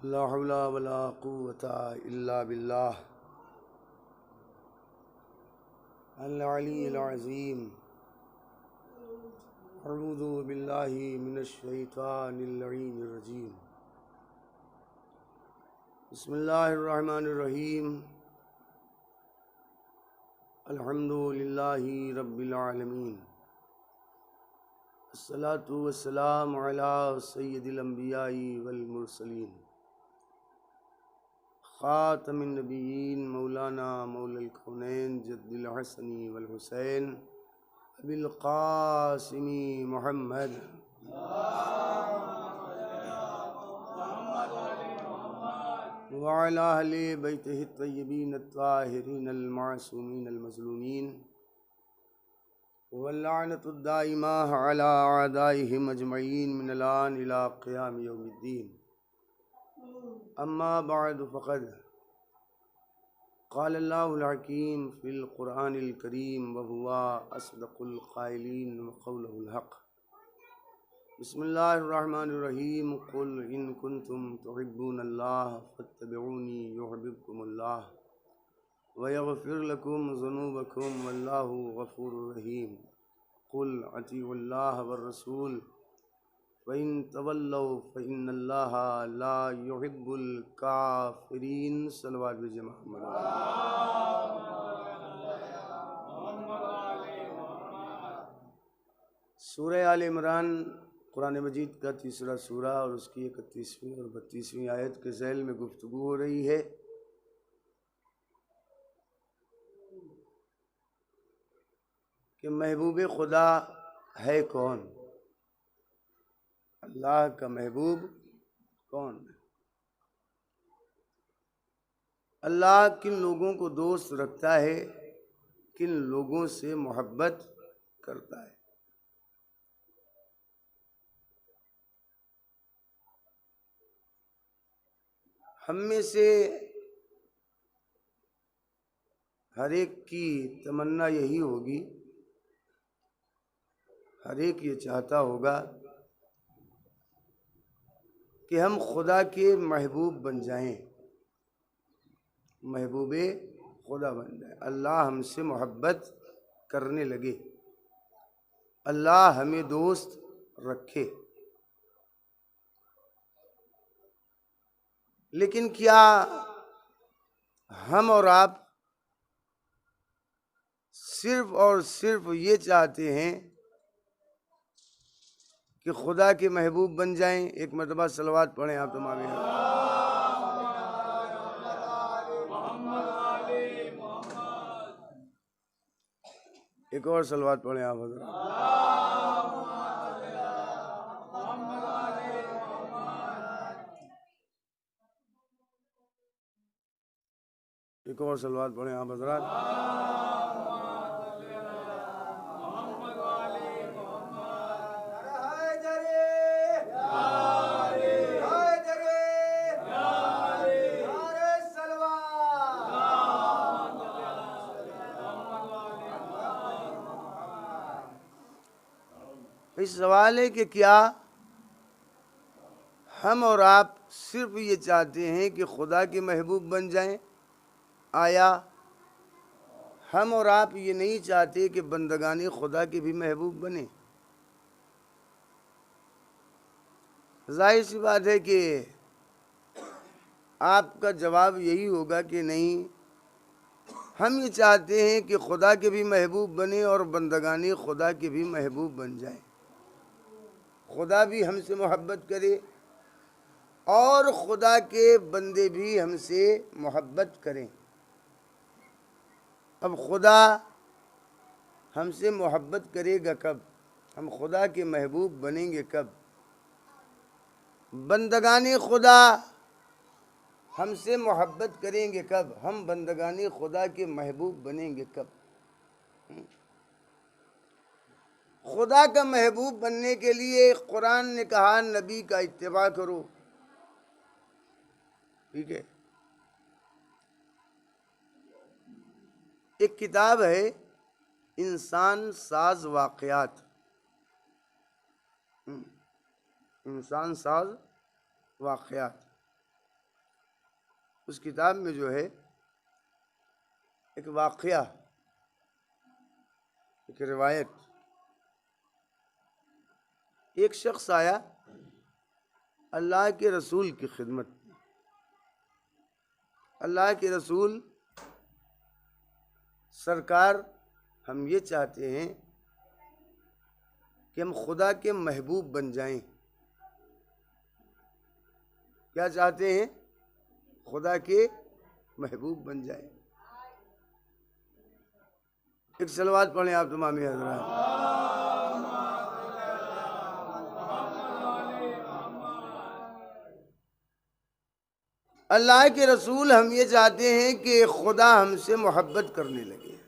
ला हौला वला कुव्वता इल्ला बिल्लाह अल अलील अज़ीम। अऊज़ु बिल्लाहि मिनश शैतानिर लईनिर रजीम। बिस्मिल्लाहिर रहमानिर रहीम। अल्हम्दुलिल्लाहि रब्बिल आलमीन। अस्सलातु वस्सलामु अला सय्यिदिल अंबियाई वल मुरसलीन ख़ातमिन नबिय्यीन मौलाना मौलल कौनैन जद्दिल हसनी वल हुसैन अबिल क़ासिमी मुहम्मद व अला अहलि बैतिहि तय्यबीन अत्ताहिरीन अल मासूमीन अल मज़लूमीन वल्लअनतु दाइमा अला अअदाइहिम अजमईन मिनल आन इला क़ियाम यौमिद्दीन। अम्मा बअद फ़क़द क़ाल अल्लाहुल हकीम फ़िल क़ुरआनिल करीम व हुवा अस्दक़ुल क़ाइलीन व क़ौलुहुल हक़। बिस्मिल्लाहिर रहमानिर रहीम। क़ुल इन कुन्तुम तुहिब्बूनल्लाह फ़त्तबिऊनी युहिब्बुकुमुल्लाह व यग़फ़िर लकुम ज़ुनूबकुम वल्लाहु गफ़ूरुर रहीम। क़ुल अतीउल्लाह वर रसूल फ़इन तवल्लौ फ़इन्नल्लाह ला युहिब्बुल काफ़िरीन। सल्लल्लाहु अलैहि वसल्लम। सूरह आल इमरान कुरान मजीद का तीसरा सूरा और उसकी 31वीं और 32वीं आयत के ज़ैल में गुफ्तगू हो रही है कि महबूब खुदा है कौन, अल्लाह का महबूब कौन है। अल्लाह किन लोगों को दोस्त रखता है, किन लोगों से मोहब्बत करता है। हम में से हर एक की तमन्ना यही होगी, हर एक ये चाहता होगा कि हम खुदा के महबूब बन जाएं, महबूबे खुदा बन जाए, अल्लाह हमसे मोहब्बत करने लगे, अल्लाह हमें दोस्त रखे। लेकिन क्या हम और आप सिर्फ और सिर्फ ये चाहते हैं कि खुदा के महबूब बन जाएं? एक मरतबा सलवात पढ़ें आप तमाम। एक और सलवात पढ़ें आप हज़रत। एक और सलवात पढ़ें आप हज़रत। इस सवाल है कि क्या हम और आप सिर्फ ये चाहते हैं कि खुदा के महबूब बन जाएं? आया हम और आप ये नहीं चाहते कि बंदगानी खुदा के भी महबूब बने? जाहिर सी बात है कि आपका जवाब यही होगा कि नहीं, हम ये चाहते हैं कि खुदा के भी महबूब बने और बंदगानी खुदा के भी महबूब बन जाए, खुदा भी हमसे मोहब्बत करे और खुदा के बंदे भी हमसे मोहब्बत करें। अब खुदा हमसे मोहब्बत करेगा कब? हम खुदा के महबूब बनेंगे कब? बंदगानी खुदा हमसे मोहब्बत करेंगे कब? हम बंदगानी खुदा के महबूब बनेंगे कब? खुदा का महबूब बनने के लिए कुरान ने कहा नबी का इत्तिबा करो, ठीक है। एक किताब है इंसान साज वाक़यात, इंसान साज वाक़यात, उस किताब में जो है एक वाक़या, एक रिवायत, एक शख्स आया अल्लाह के रसूल की खिदमत में। अल्लाह के रसूल सरकार, हम ये चाहते हैं कि हम खुदा के महबूब बन जाएं। क्या चाहते हैं? खुदा के महबूब बन जाएं। एक सलवात पढ़ें आप तमामी हज़रात। अल्लाह के रसूल, हम ये चाहते हैं कि खुदा हमसे मोहब्बत करने लगे,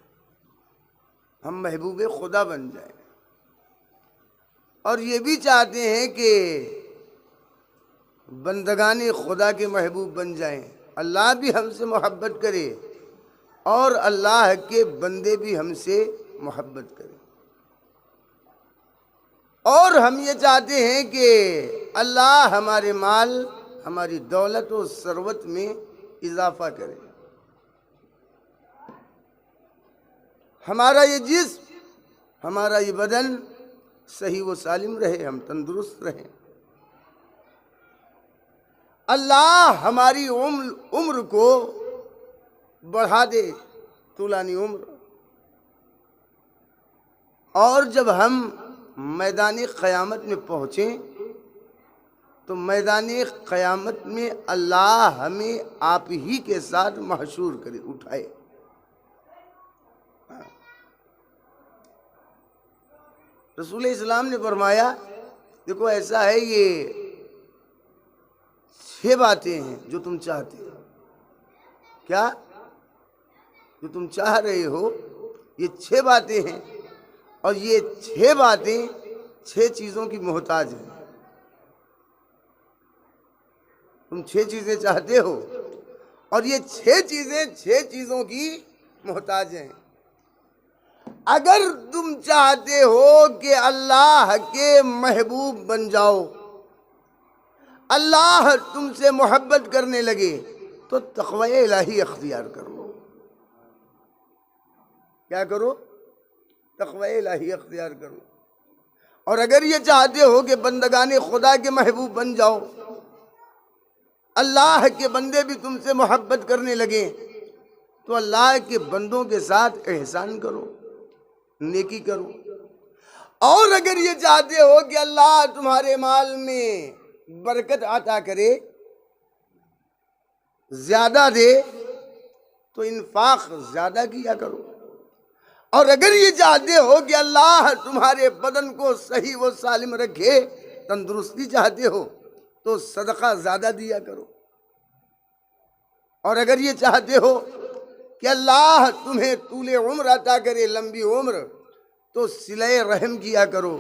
हम महबूब खुदा बन जाएं। और ये भी चाहते हैं कि बंदगाने खुदा के महबूब बन जाएं। अल्लाह भी हमसे मोहब्बत करे और अल्लाह के बंदे भी हमसे मोहब्बत करें। और हम ये चाहते हैं कि अल्लाह हमारे माल, हमारी दौलत और सरवत में इजाफा करे। हमारा ये जिस्म, हमारा ये बदन सही व सालिम रहे, हम तंदुरुस्त रहें। अल्लाह हमारी उम्र को बढ़ा दे, तुलानी उम्र। और जब हम मैदानी क़यामत में पहुँचें तो मैदानी क़यामत में अल्लाह हमें आप ही के साथ महशूर करे, उठाए। रसूल इस्लाम ने फरमाया, देखो ऐसा है, ये 6 बातें हैं जो तुम चाहते हो। क्या? जो तुम चाह रहे हो, ये 6 बातें हैं। और ये 6 बातें 6 चीज़ों की मोहताज हैं। तुम 6 चीज़ें चाहते हो और ये 6 चीज़ें 6 चीज़ों की मोहताज हैं। अगर तुम चाहते हो कि अल्लाह के महबूब बन जाओ, अल्लाह तुमसे मोहब्बत करने लगे, तो तक़वा इलाही अख्तियार कर लो। क्या करो? तक़वा इलाही अख्तियार करो। और अगर ये चाहते हो कि बंदगाने खुदा के महबूब बन जाओ, अल्लाह के बंदे भी तुमसे मोहब्बत करने लगे, तो अल्लाह के बंदों के साथ एहसान करो, नेकी करो। और अगर ये चाहते हो कि अल्लाह तुम्हारे माल में बरकत अता करे, ज्यादा दे, तो इन्फाक ज्यादा किया करो। और अगर ये चाहते हो कि अल्लाह तुम्हारे बदन को सही व सालिम रखे, तंदुरुस्ती चाहते हो, तो सदका ज्यादा दिया करो। और अगर ये चाहते हो कि अल्लाह तुम्हें तूले उम्र अता करे, लंबी उम्र, तो सिले रहम किया करो।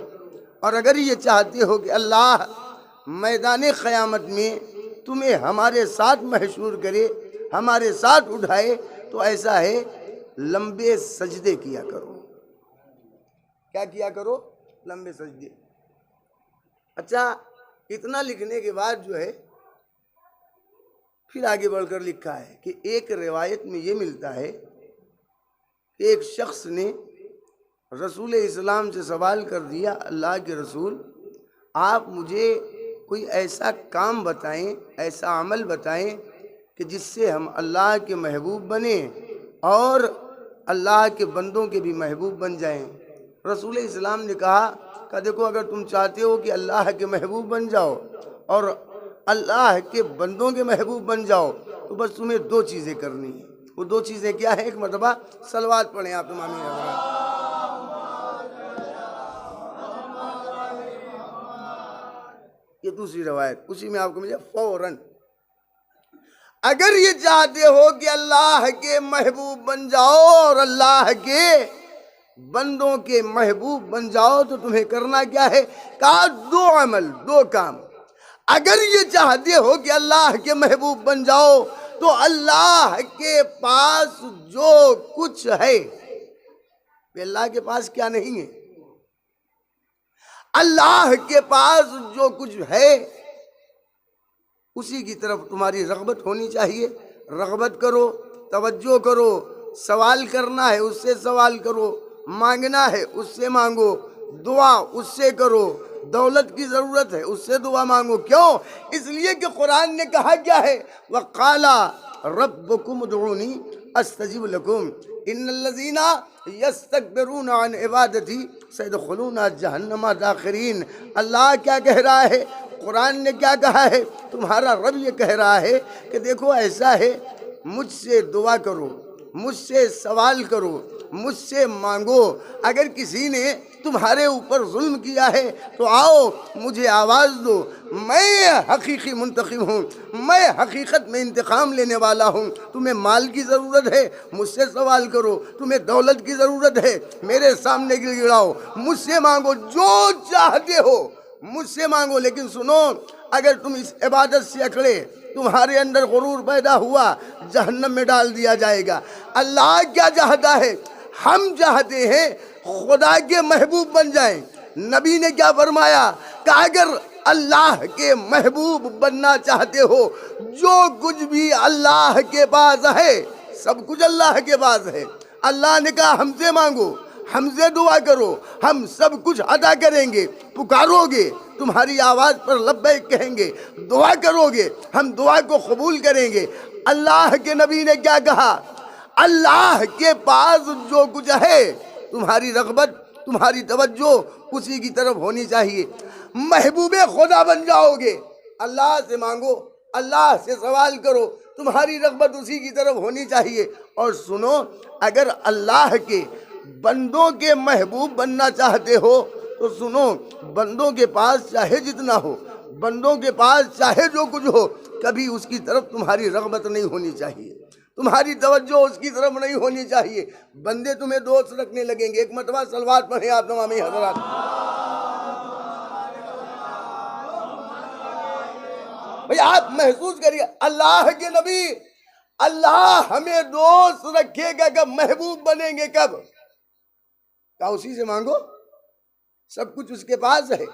और अगर ये चाहते हो कि अल्लाह मैदान क़यामत में तुम्हें हमारे साथ महशूर करे, हमारे साथ उठाए, तो ऐसा है, लंबे सजदे किया करो। क्या किया करो? लंबे सजदे। अच्छा, इतना लिखने के बाद जो है फिर आगे बढ़कर लिखा है कि एक रिवायत में ये मिलता है कि एक शख्स ने रसूल इस्लाम से सवाल कर दिया, अल्लाह के रसूल, आप मुझे कोई ऐसा काम बताएं, ऐसा अमल बताएं कि जिससे हम अल्लाह के महबूब बने और अल्लाह के बंदों के भी महबूब बन जाएं। रसूल इस्लाम ने कहा देखो, अगर तुम चाहते हो कि अल्लाह के महबूब बन जाओ और अल्लाह के बंदों के महबूब बन जाओ, तो बस तुम्हें 2 चीज़ें करनी है। वो 2 चीज़ें क्या है? एक मरतबा सलवात पढ़ें आप तमामी हज़रात। ये दूसरी रवायत, उसी में आपको मिले फौरन। अगर ये चाहते हो कि अल्लाह के महबूब बन जाओ और अल्लाह के बंदों के महबूब बन जाओ, तो तुम्हें करना क्या है? कहा 2 अमल, 2 काम। अगर ये चाहते हो कि अल्लाह के महबूब बन जाओ, तो अल्लाह के पास जो कुछ है, अल्लाह के पास क्या नहीं है? अल्लाह के पास जो कुछ है उसी की तरफ तुम्हारी रग़बत होनी चाहिए, रग़बत करो, तवज्जो करो। सवाल करना है उससे सवाल करो, मांगना है उससे मांगो, दुआ उससे करो। दौलत की ज़रूरत है उससे दुआ मांगो। क्यों? इसलिए कि कुरान ने कहा क्या है, वक़ाला रब्बुकुम उदऊनी अस्तजिब लकुम इन्नल्लज़ीना यस्तकबिरूना अन इबादती सयदखुलूना जहन्नम दाखिरीन। अल्लाह क्या कह रहा है, कुरान ने क्या कहा है, तुम्हारा रब ये कह रहा है कि देखो ऐसा है, मुझसे दुआ करो, मुझसे सवाल करो, मुझसे मांगो। अगर किसी ने तुम्हारे ऊपर जुल्म किया है तो आओ मुझे आवाज़ दो, मैं हकीकी मुंतकिम हूँ, मैं हकीकत में इंतकाम लेने वाला हूँ। तुम्हें माल की ज़रूरत है, मुझसे सवाल करो। तुम्हें दौलत की ज़रूरत है, मेरे सामने गिड़गिड़ाओ, मुझसे मांगो, जो चाहते हो मुझसे मांगो। लेकिन सुनो, अगर तुम इस इबादत से अकड़े, तुम्हारे अंदर गुरूर पैदा हुआ, जहन्नम में डाल दिया जाएगा। अल्लाह क्या चाहता है, हम चाहते हैं खुदा के महबूब बन जाएं। नबी ने क्या फरमाया कि अगर अल्लाह के महबूब बनना चाहते हो, जो कुछ भी अल्लाह के पास है सब कुछ अल्लाह के पास है। अल्लाह ने कहा हमसे मांगो, हमसे दुआ करो, हम सब कुछ अदा करेंगे। पुकारोगे, तुम्हारी आवाज़ पर लब्बैक कहेंगे, दुआ करोगे, हम दुआ को कबूल करेंगे। अल्लाह के नबी ने क्या कहा, अल्लाह के पास जो कुछ है, तुम्हारी रग़बत, तुम्हारी तवज्जो उसी की तरफ होनी चाहिए। महबूबे खुदा बन जाओगे, अल्लाह से मांगो, अल्लाह से सवाल करो, तुम्हारी रग़बत उसी की तरफ होनी चाहिए। और सुनो, अगर अल्लाह के बंदों के महबूब बनना चाहते हो तो सुनो, बंदों के पास चाहे जितना हो, बंदों के पास चाहे जो कुछ हो, कभी उसकी तरफ तुम्हारी रग़बत नहीं होनी चाहिए, तुम्हारी तवज्जो उसकी तरफ नहीं होनी चाहिए। बंदे तुम्हें दोस्त रखने लगेंगे। एक मरतबा सलवात पढ़े आप तमामी हज़रात। भाई आप महसूस करिए, अल्लाह के नबी, अल्लाह हमें दोस्त रखेगा कब, महबूब बनेंगे कब? क्या उसी से मांगो, सब कुछ उसके पास है,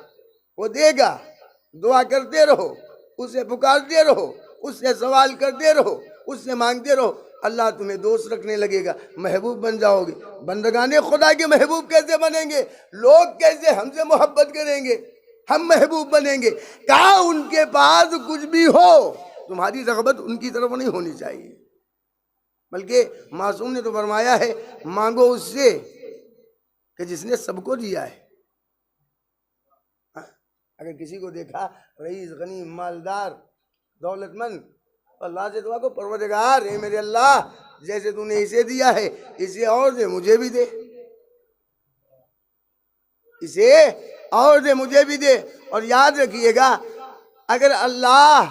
वो देगा। दुआ करते रहो, उससे पुकारते रहो, उससे सवाल करते रहो, उससे मांगते रहो, अल्लाह तुम्हें दोस्त रखने लगेगा, महबूब बन जाओगे। बंदगाने खुदा के महबूब कैसे बनेंगे? लोग कैसे हमसे मोहब्बत करेंगे, हम महबूब बनेंगे? कहा उनके पास कुछ भी हो, तुम्हारी रग़बत उनकी तरफ नहीं होनी चाहिए, बल्कि मासूम ने तो फरमाया है, मांगो उससे कि जिसने सबको दिया है। अगर किसी को देखा रईस, गनी, मालदार, दौलतमंद, अल्लाह से दुआ को, परवरदिगार है मेरे अल्लाह, जैसे तूने इसे दिया है इसे और दे, मुझे भी दे, इसे और दे, मुझे भी दे। और याद रखिएगा, अगर अल्लाह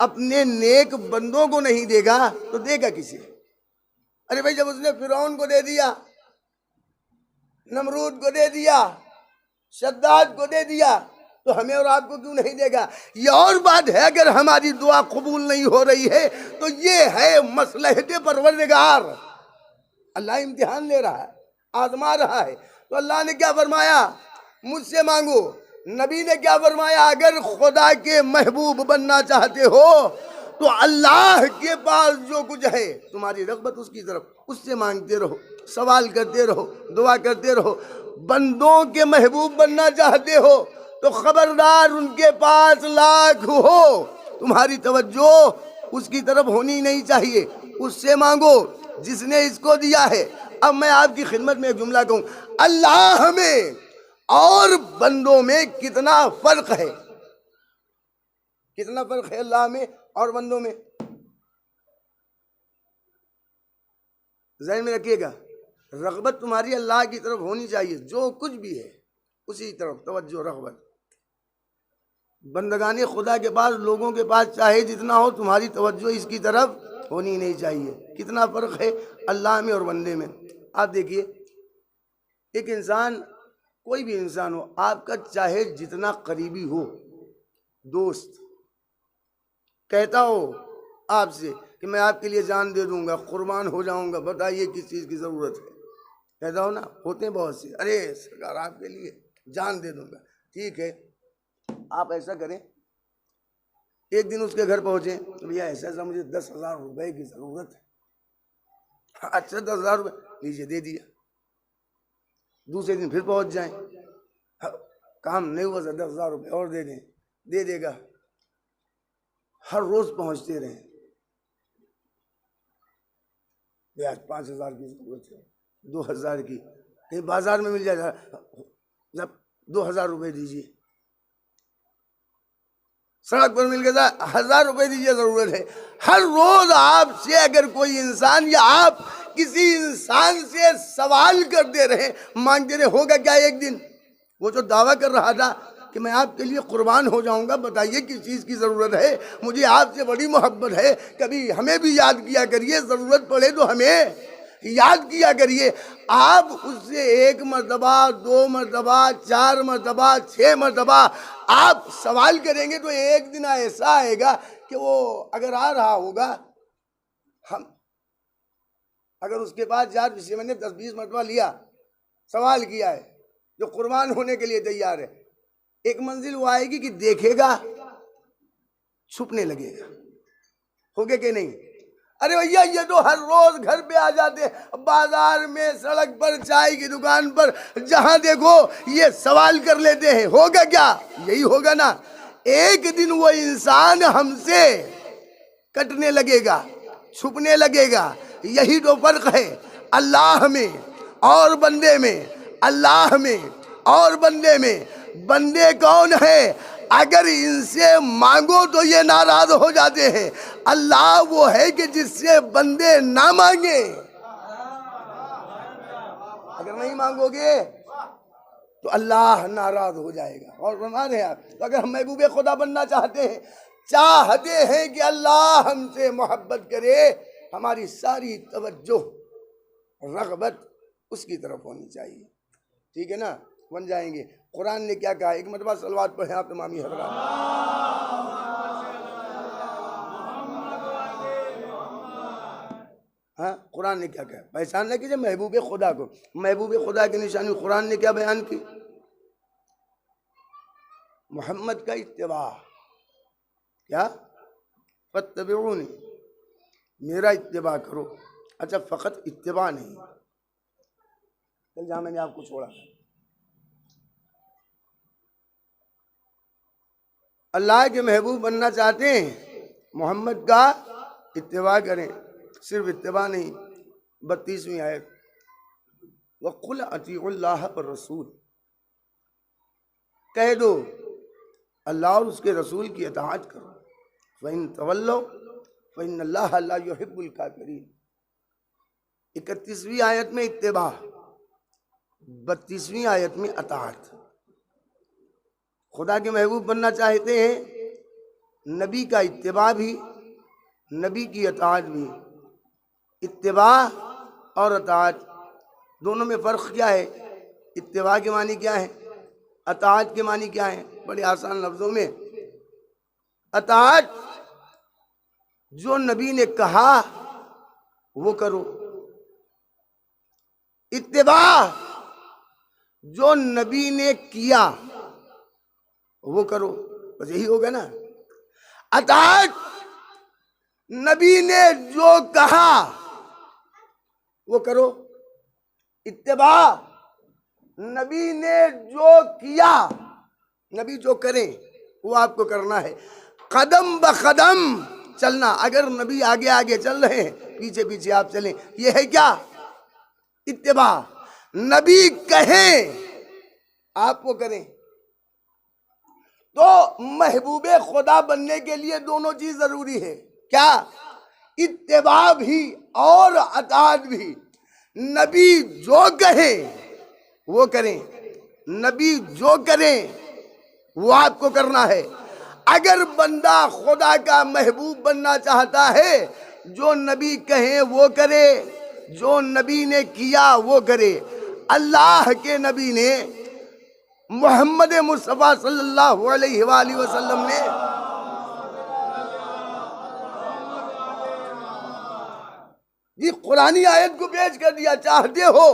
अपने नेक बंदों को नहीं देगा तो देगा किसे? अरे भाई, जब उसने फिरौन को दे दिया, नमरूद को दे दिया, शद्दाद को दे दिया, तो हमें और आपको क्यों नहीं देगा? ये और बात है, अगर हमारी दुआ कबूल नहीं हो रही है तो ये है मसलहत परवरदिगार। अल्लाह इम्तिहान ले रहा है, आजमा रहा है। तो अल्लाह ने क्या फरमाया, मुझसे मांगो। नबी ने क्या फरमाया, अगर खुदा के महबूब बनना चाहते हो तो अल्लाह के पास जो कुछ है, तुम्हारी रग़बत उसकी तरफ, उससे मांगते रहो, सवाल करते रहो, दुआ करते रहो। बंदों के महबूब बनना चाहते हो तो खबरदार, उनके पास लाख हो, तुम्हारी तवज्जो उसकी तरफ होनी नहीं चाहिए, उससे मांगो जिसने इसको दिया है। अब मैं आपकी खिदमत में एक जुमला कहूँ, अल्लाह में और बंदों में कितना फ़र्क है, कितना फ़र्क है अल्लाह में और बंदों में? ज़हन में रखिएगा, रग़बत तुम्हारी अल्लाह की तरफ होनी चाहिए, जो कुछ भी है उसी तरफ तवज्जो, रग़बत। बंदगाने खुदा के पास, लोगों के पास चाहे जितना हो, तुम्हारी तवज्जो इसकी तरफ होनी नहीं चाहिए। कितना फ़र्क है अल्लाह में और बंदे में। आप देखिए, एक इंसान, कोई भी इंसान हो, आपका चाहे जितना करीबी हो, दोस्त कहता हो आपसे कि मैं आपके लिए जान दे दूंगा, कुर्बान हो जाऊंगा, बताइए किस चीज़ की ज़रूरत है? कहता हो ना, होते हैं बहुत से, अरे सरकार आपके लिए जान दे दूंगा। ठीक है, आप ऐसा करें, एक दिन उसके घर पहुंचे, तो भैया ऐसा ऐसा मुझे 10,000 रुपए की जरूरत है। अच्छा 10,000 रुपये लीजिए, दे दिया। दूसरे दिन फिर पहुंच जाए, काम नहीं हुआ सर 10,000 रुपये और दे दें, दे देगा। हर रोज पहुंचते रहे, आज 5,000 की जरूरत है, 2,000 की, कहीं बाजार में मिल जाएगा, जब 2,000 रुपये दीजिए। सड़क पर मिल गया 1,000 रुपये दीजिए, जरूरत है। हर रोज आपसे अगर कोई इंसान या आप किसी इंसान से सवाल कर दे रहे, मांगते रहे, होगा क्या एक दिन? वो जो दावा कर रहा था कि मैं आपके लिए कुर्बान हो जाऊंगा, बताइए किस चीज़ की ज़रूरत है? मुझे आपसे बड़ी मोहब्बत है, कभी हमें भी याद किया करिए, ज़रूरत पड़े तो हमें याद किया करिए। आप उससे 1 मरतबा, 2 मरतबा, 4 मरतबा, 6 मरतबा आप सवाल करेंगे तो एक दिन ऐसा आएगा कि वो अगर आ रहा होगा, हम अगर उसके पास यार जिसे मैंने 10-20 मरतबा लिया, सवाल किया है, जो कुर्बान होने के लिए तैयार है, एक मंजिल वो आएगी कि देखेगा, छुपने लगेगा। हो गया कि नहीं? अरे भैया ये तो हर रोज घर पे आ जाते, बाजार में, सड़क पर, चाय की दुकान पर, जहां देखो ये सवाल कर लेते हैं, होगा क्या? यही होगा ना। एक दिन वो इंसान हमसे कटने लगेगा, छुपने लगेगा। यही तो फर्क है अल्लाह में और बंदे में, अल्लाह में और बंदे में। बंदे कौन है? अगर इनसे मांगो तो ये नाराज हो जाते हैं। अल्लाह वो है कि जिससे बंदे ना मांगे, अगर नहीं मांगोगे तो अल्लाह नाराज हो जाएगा। और फरमा रहे आप, तो अगर हम महबूबे खुदा बनना चाहते हैं कि अल्लाह हमसे मोहब्बत करे, हमारी सारी तवज्जो, रग़बत उसकी तरफ होनी चाहिए। ठीक है ना? बन जाएंगे। कुरान ने क्या कहा? एक मरतबा सलवात पढ़े आप तमामी हज़रात। हाँ, कुरान ने क्या कहा? पहचान न कीजिए महबूब खुदा को। महबूब खुदा की निशानी कुरान ने क्या बयान की? मोहम्मद का इत्तिबा। क्या? फत्तबिऊनी, मेरा इत्तिबा करो। अच्छा, फ़कत इत्तिबा नहीं, कल जहाँ मैंने आपको छोड़ा, अल्लाह के महबूब बनना चाहते हैं, मोहम्मद का इत्तिबा करें। सिर्फ इत्तिबा नहीं, 32वीं आयत, वक़ुल अतीउल्लाह व रसूल, कह दो अल्लाह और उसके रसूल की इताअत करो। फ़इन तवल्लो फ़इन्नल्लाह ला युहिब्बुल काफ़िरीन। 31वीं आयत में इत्तिबा, 32वीं आयत में अताअत। खुदा के महबूब बनना चाहते हैं, नबी का इत्तिबा भी, नबी की अताअत भी। इत्तिबा और अताअत दोनों में फ़र्क क्या है? इत्तिबा के मानी क्या है? अताअत के मानी क्या है? बड़े आसान लफ्ज़ों में, अताअत जो नबी ने कहा वो करो, इत्तिबा जो नबी ने किया वो करो। बस यही होगा ना। अताअत नबी ने जो कहा वो करो, इत्तिबा नबी ने जो किया, नबी जो करे वो आपको करना है। कदम ब कदम चलना। अगर नबी आगे आगे चल रहे हैं, पीछे पीछे आप चलें, ये है क्या? इत्तिबा। नबी कहें आप वो करें। तो महबूबे खुदा बनने के लिए दोनों चीज जरूरी है। क्या? इत्तिबा भी और अताअत भी। नबी जो कहे वो करें, नबी जो करें वो आपको करना है। अगर बंदा खुदा का महबूब बनना चाहता है, जो नबी कहे वो करे, जो नबी ने किया वो करे। अल्लाह के नबी ने, मोहम्मद मुस्तफ़ा सल्लल्लाहु अलैहि वसल्लम ने ये कुरानी आयत को पेश कर दिया। चाहते हो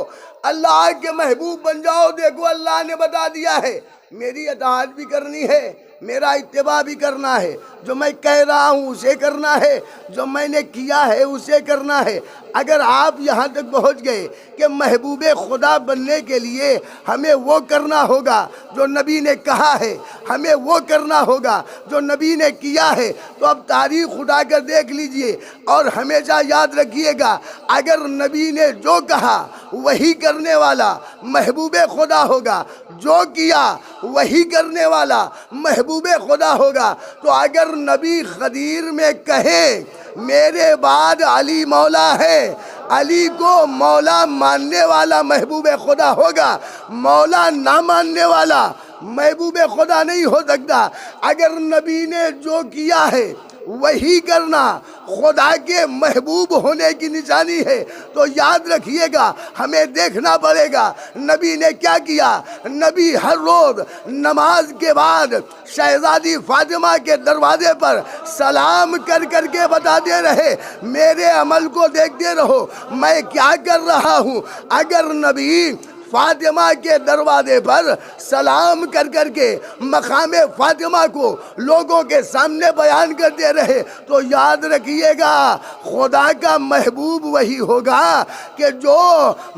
अल्लाह के महबूब बन जाओ, देखो अल्लाह ने बता दिया है, मेरी अताअत भी करनी है, मेरा इत्तिबा भी करना है। जो मैं कह रहा हूँ उसे करना है, जो मैंने किया है उसे करना है। अगर आप यहाँ तक पहुँच गए कि महबूब खुदा बनने के लिए हमें वो करना होगा जो नबी ने कहा है, हमें वो करना होगा जो नबी ने किया है, तो अब तारीख खुदा कर देख लीजिए और हमेशा याद रखिएगा, अगर नबी ने जो कहा वही करने वाला महबूब खुदा होगा, जो किया वही करने वाला महबूब खुदा होगा। तो अगर नबी खदीर में कहे मेरे बाद अली मौला है, अली को मौला मानने वाला महबूब खुदा होगा, मौला ना मानने वाला महबूब खुदा नहीं हो सकता। अगर नबी ने जो किया है वही करना खुदा के महबूब होने की निशानी है, तो याद रखिएगा हमें देखना पड़ेगा नबी ने क्या किया। नबी हर रोज नमाज के बाद शहजादी फातिमा के दरवाजे पर सलाम कर कर के बताते रहे, मेरे अमल को देखते रहो मैं क्या कर रहा हूँ। अगर नबी फातिमा के दरवाजे पर सलाम कर कर के मकाम फातिमा को लोगों के सामने बयान करते रहे, तो याद रखिएगा खुदा का महबूब वही होगा कि जो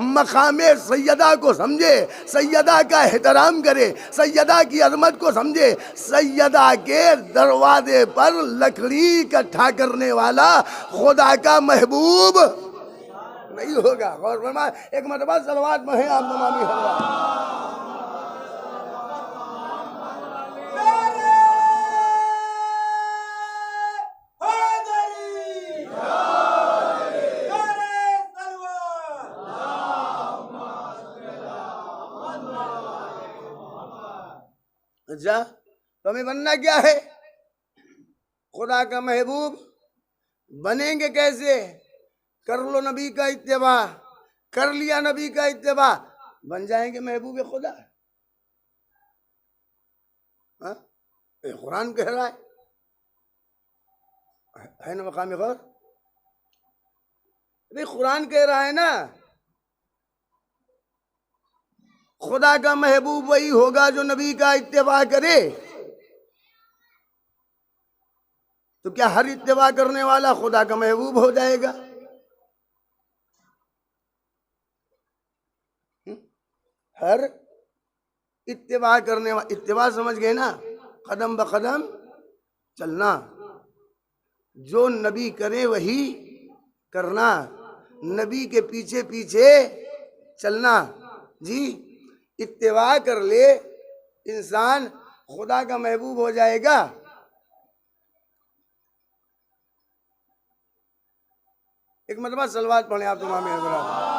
मकाम सैयदा को समझे, सैयदा का एहतराम करे, सैयदा की अजमत को समझे। सैयदा के दरवाजे पर लकड़ी इकट्ठा करने वाला खुदा का महबूब नहीं होगा। और फरमा एक मरतबा सलवात में है आप तमामी हल्ला। अच्छा, तो हमें बनना क्या है? खुदा का महबूब बनेंगे कैसे? कर लो नबी का इत्तेबा, कर लिया नबी का इत्तेबा, बन जाएंगे महबूब खुदा। ये कुरान कह रहा है ना मकाम गौर, अभी कुरान कह रहा है ना, खुदा का महबूब वही होगा जो नबी का इत्तेबा करे। तो क्या हर इत्तेबा करने वाला खुदा का महबूब हो जाएगा? हर इत्तेबा करने वाला, इत्तेबा समझ गए ना, कदम ब कदम चलना, जो नबी करे वही करना, नबी के पीछे पीछे चलना। जी, इत्तेबा कर ले इंसान खुदा का महबूब हो जाएगा। एक मरतबा सलवात पढ़े आप तमाम हज़रात।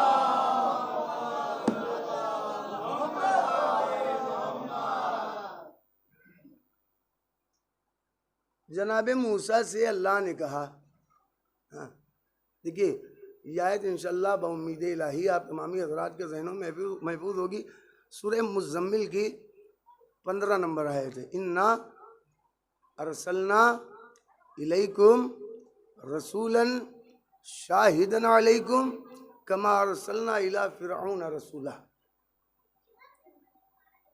जनाब मूसा से अल्लाह ने कहा, हाँ देखिए यह आयत इंशाअल्लाह बउम्मीद इलाही आप तमामी हज़रात के जहनों में महफूज होगी। सूरह मुज़म्मिल की 15 नंबर आयत है, इन्ना अरसलना इलैकुम रसूलन शाहिदन अलैकुम कमा अरसलना इला फिरऔन रसूला।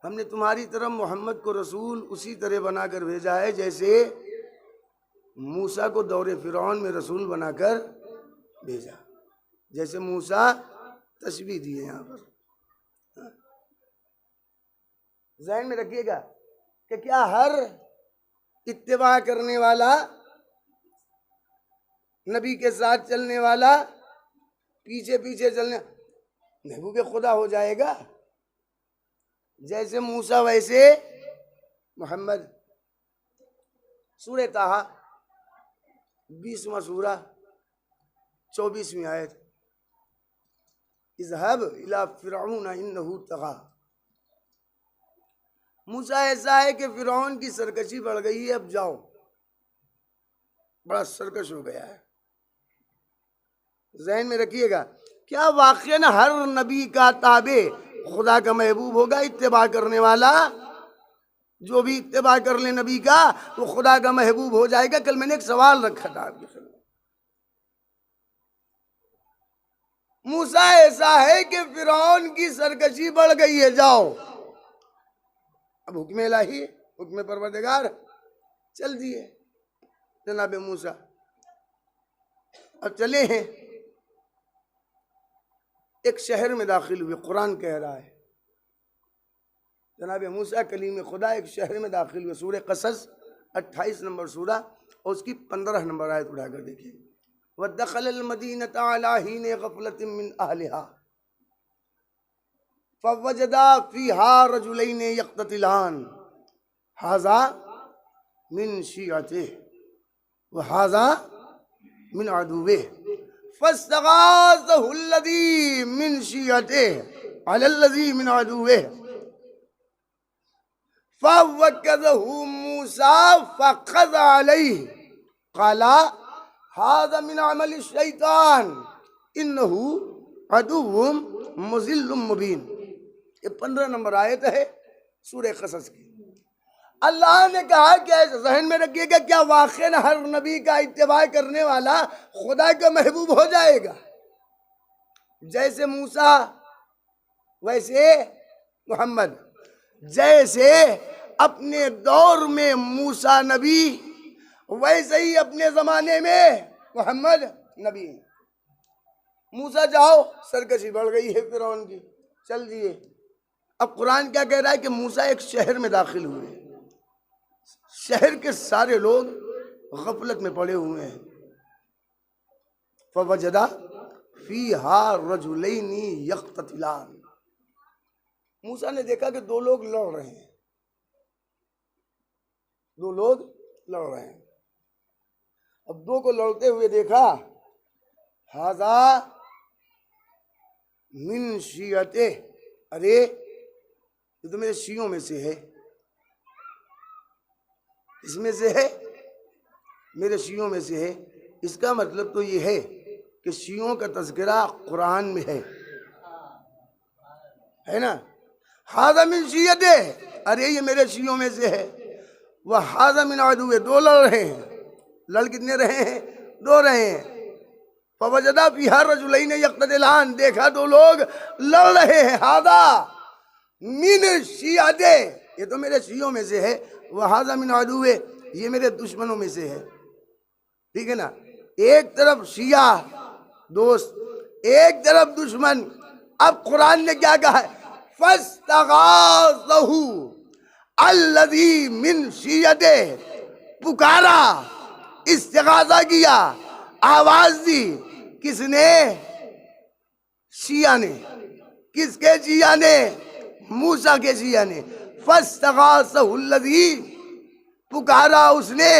हमने तुम्हारी तरफ मोहम्मद को रसूल उसी तरह बनाकर भेजा है जैसे मूसा को दौरे फिरौन में रसूल बनाकर भेजा। जैसे मूसा तशबीह दिए यहाँ पर, ज़हन में रखिएगा कि क्या हर इत्तिबा करने वाला, नबी के साथ चलने वाला, पीछे पीछे चलने महबूब खुदा हो जाएगा? जैसे मूसा वैसे मोहम्मद। सूरह ताहा 20वां सूरा 24वीं आयत, इज़हब इला फिरऔन इन्नहु तग़ा। मूसा ऐसा है कि फिरौन की सरकशी बढ़ गई है, अब जाओ, बड़ा सरकश हो गया है। ज़हन में रखिएगा, क्या वाक़ई हर नबी का ताबे खुदा का महबूब होगा? इत्तिबा करने वाला जो भी इत्तिबा कर ले नबी का वो खुदा का महबूब हो जाएगा। कल मैंने एक सवाल रखा था आपके सामने, मूसा ऐसा है कि फिरौन की सरकशी बढ़ गई है, जाओ। अब हुक्म इलाही, हुक्म परवरदिगार चल दिए। जनाब मूसा। अब चले हैं, एक शहर में दाखिल हुए। कुरान कह रहा है जनाब मूसा कलीम खुदा एक शहर में दाखिल हुए। सूरह कसस 28 नंबर सूरा और उसकी 15 नंबर आयत उठाकर देखिए। वदखलल मदीनत अला हीन गफलतिन मिन अहलिहा फवजदा फीहा रजुलैन यक्ततिलान हाजा मिन शियतिहि व हाजा मिन अदुव्विहि फस्तगाज़हु अल्लज़ी मिन शियतिहि अलल्लज़ी मिन अदुव्विहि फवक्कज़हु मूसा फक़ज़ अलैहि क़ाला हाज़ा मिन अमलि शैतान इन्नहु अदुव्वुम मुज़िल्लुम मुबीन। ये 15 नंबर आयत है सूरह कसस की। अल्लाह ने कहा कि ऐसे जहन में रखिएगा, क्या वाक़ई हर नबी का इत्तिबा करने वाला खुदा का महबूब हो जाएगा? जैसे मूसा वैसे मोहम्मद, जैसे अपने दौर में मूसा नबी वैसे ही अपने ज़माने में मोहम्मद नबी। मूसा जाओ, सरकशी बढ़ गई है फिरौन की, चल दिए। अब कुरान क्या कह रहा है कि मूसा एक शहर में दाखिल हुए। शहर के सारे लोग गफलत में पड़े हुए हैं। फवजदा फीहा रजुलैनी यक्ततिलान। मूसा ने देखा कि दो लोग लड़ रहे हैं, दो लोग लड़ रहे हैं। अब दो को लड़ते हुए देखा, हाजा मिन शियते, अरे ये तो मेरे शियों में से है, इसमें से है, मेरे शियों में से है। इसका मतलब तो ये है कि शियों का तज़किरा कुरान में है ना। हाज़ा मिन शियते, अरे ये मेरे शियों में से है। वह हाज़ा मिन अदुव्विहि, दो लड़ रहे हैं। लड़ कितने रहे हैं? दो रहे हैं। फवजदा फीहा रजुलैन यक्ततिलान, देखा दो लोग लड़ रहे हैं। हाज़ा मिन शियते, ये तो मेरे शियों में से है। वह हाज़ा मिन अदुव्विहि, ये मेरे दुश्मनों में से है। ठीक है ना। एक तरफ शिया दोस्त, एक तरफ दुश्मन। अब कुरान ने क्या कहा है? फस्तगाज़हु अल्लज़ी मिन शियतिहि, पुकारा, इस्तिगाज़ा किया, आवाज दी। किसने? शिया ने। किसके शिया ने? मूसा के शिया ने। फस्तगाज़हु अल्लज़ी, पुकारा उसने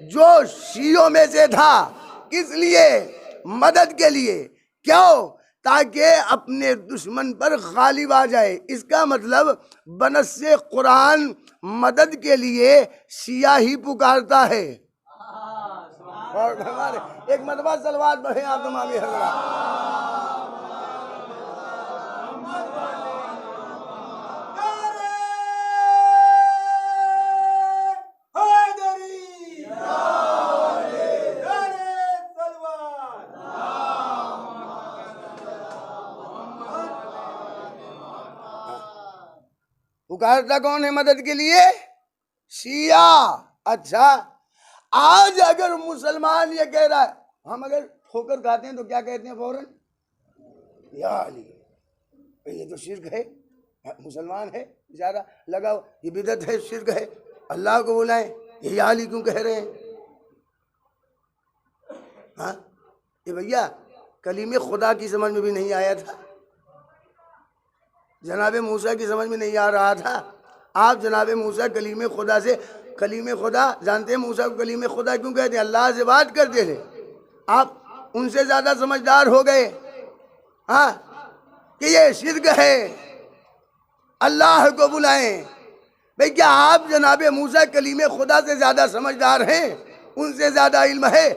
जो शियों में से था। किस लिए? मदद के लिए। क्यों? ताकि अपने दुश्मन पर गालिब आ जाए। इसका मतलब बनस्से कुरान मदद के लिए शिया ही पुकारता है। और हमारे एक मरतबा सलवात बढ़े आप तमामी हज़रात। पुकारता कौन है मदद के लिए? शिया। अच्छा, आज अगर मुसलमान ये कह रहा है, हम अगर ठोकर खाते हैं तो क्या कहते हैं फौरन? या अली, ये तो शिर्क है। मुसलमान है बेचारा लगा, ये बिदअत है, शिर्क है, अल्लाह को बुलाएं, ये या अली क्यों कह रहे हैं? हाँ, ये भैया कलीमे खुदा की समझ में भी नहीं आया था, जनाब मूसा की समझ में नहीं आ रहा था। आप जनाब मूसा कलीमे खुदा से, कलीमे खुदा जानते हैं मूसा को कलीमे खुदा क्यों कहते हैं? अल्लाह से बात करते थे। आप उनसे ज़्यादा समझदार हो गए हाँ कि ये शिर्क है, अल्लाह को बुलाएं। भाई क्या आप जनाब मूसा कलीमे खुदा से ज़्यादा समझदार हैं? उनसे ज़्यादा इल्म है?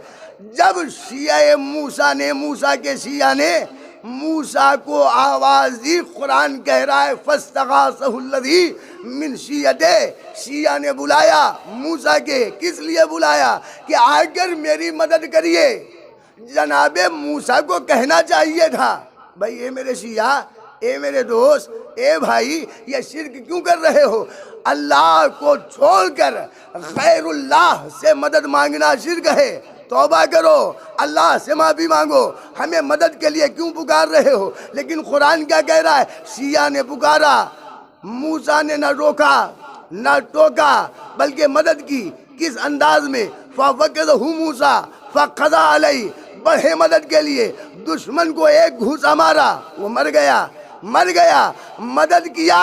जब शिया मूसा ने, मूसा के शिया ने मूसा को आवाज दी, कुरान कह रहा है फस्तगाज़हु अल्लज़ी मिन शियतिहि, शिया ने बुलाया मूसा के। किस लिए बुलाया? कि आकर मेरी मदद करिए। जनाबे मूसा को कहना चाहिए था, भाई ये मेरे शिया ए मेरे दोस्त, ए भाई, ये शिर्क क्यों कर रहे हो? अल्लाह को छोड़कर गैरुल्लाह से मदद मांगना शिर्क है। तौबा करो, अल्लाह से माफ़ी मांगो। हमें मदद के लिए क्यों पुकार रहे हो? लेकिन कुरान क्या कह रहा है? शिया ने पुकारा, मूसा ने न रोका न टोका, बल्कि मदद की। किस अंदाज में? फ़वक़दहु मूसा फ़क़ज़ा अलैहि, बढ़े मदद के लिए। दुश्मन को एक घूसा मारा, वो मर गया। मदद किया,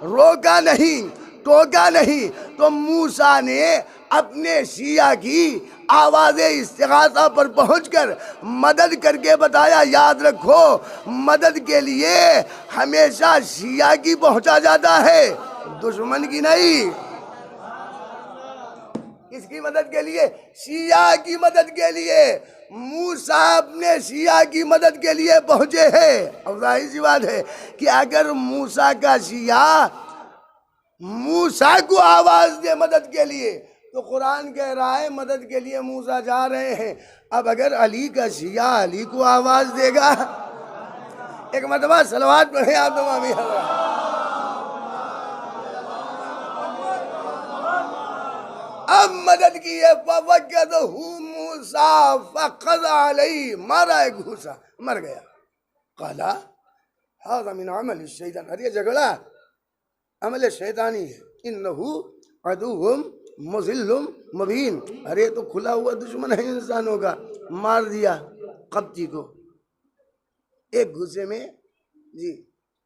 रोका नहीं, टोका नहीं। तो मूसा ने अपने शिया की आवाज़ इस्तिग़ासा पर पहुंचकर मदद करके बताया, याद रखो, मदद के लिए हमेशा शिया की पहुंचा जाता है, दुश्मन की नहीं। किसकी मदद के लिए? शिया की मदद के लिए। मूसा अपने शिया की मदद के लिए पहुंचे हैं। अब जाहिर सी बात है कि अगर मूसा का शिया मूसा को आवाज दे मदद के लिए, तो कुरान कह रहा है मदद के लिए मूसा जा रहे हैं। अब अगर अली का शिया अली को आवाज देगा, एक मरतबा सलवात पढ़े आप तमामी हज़रात। अब मदद की है, फ़वक़दहु मूसा फ़क़ज़ा अलैहि, मारा है घूसा, मर गया। क़ाला हाज़ा मिन अमल शैतान, अरे झगड़ा अमल शैतानी है। इन्नहु अदुव्वुम मुज़िल्लुम मुबीन, अरे तो खुला हुआ दुश्मन है इंसानों का। मार दिया कब्ती को एक घूसे में। जी,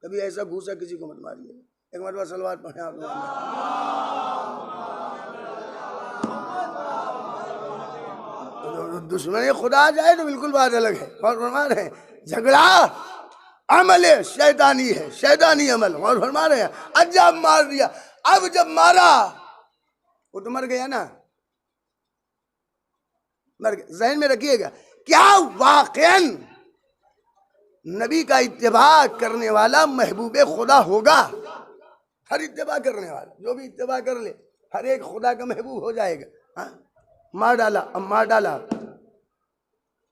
कभी ऐसा घूसा किसी को मत मारिए। एक मरतबा सलवात पढ़े आप लोग। दुश्मन खुदा आ जाए तो बिल्कुल बात अलग है। और फरमा रहे हैं झगड़ा अमल शैतानी है, शैतानी अमल। और फरमा रहे हैं अजब मार दिया। अब जब मारा वो तो मर गया ना, मर गया। ज़हन में रखिएगा, क्या वाक़ईन नबी का इत्तिबा करने वाला महबूब खुदा होगा? हर इत्तिबा करने वाला जो भी इत्तिबा कर ले, हर एक खुदा का महबूब हो जाएगा। हाँ, मार डाला। अब मार डाला।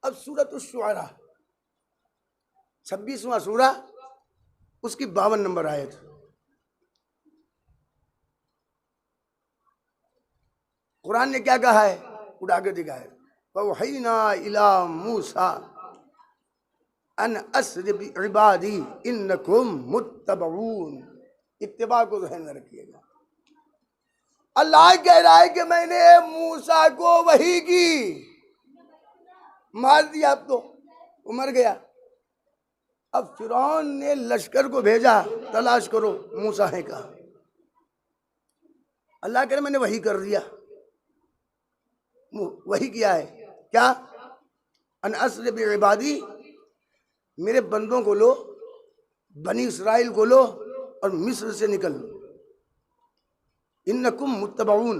अब सूरत शुआरा 26वां सूरा, उसकी 52 नंबर आयत। कुरान ने क्या कहा है? उड़ा के दिखा है। वहीना इला मूसा अन अस्रि बिइबादी इन्नकुम मुत्तबऊन। इत्तिबा को ज़हन में रखिएगा। अल्लाह कह रहा है कि मैंने मूसा को वही की, मार दिया। अब तो वो मर गया। अब फिरौन ने लश्कर को भेजा, तलाश करो मूसा है कहाँ। अल्लाह कह रहा मैंने वही कर दिया। वही किया है क्या? अन अस्रि बिइबादी, मेरे बंदों को लो, बनी इसराइल को लो और मिस्र से निकल लो। इन्नकुम मुत्तबऊन,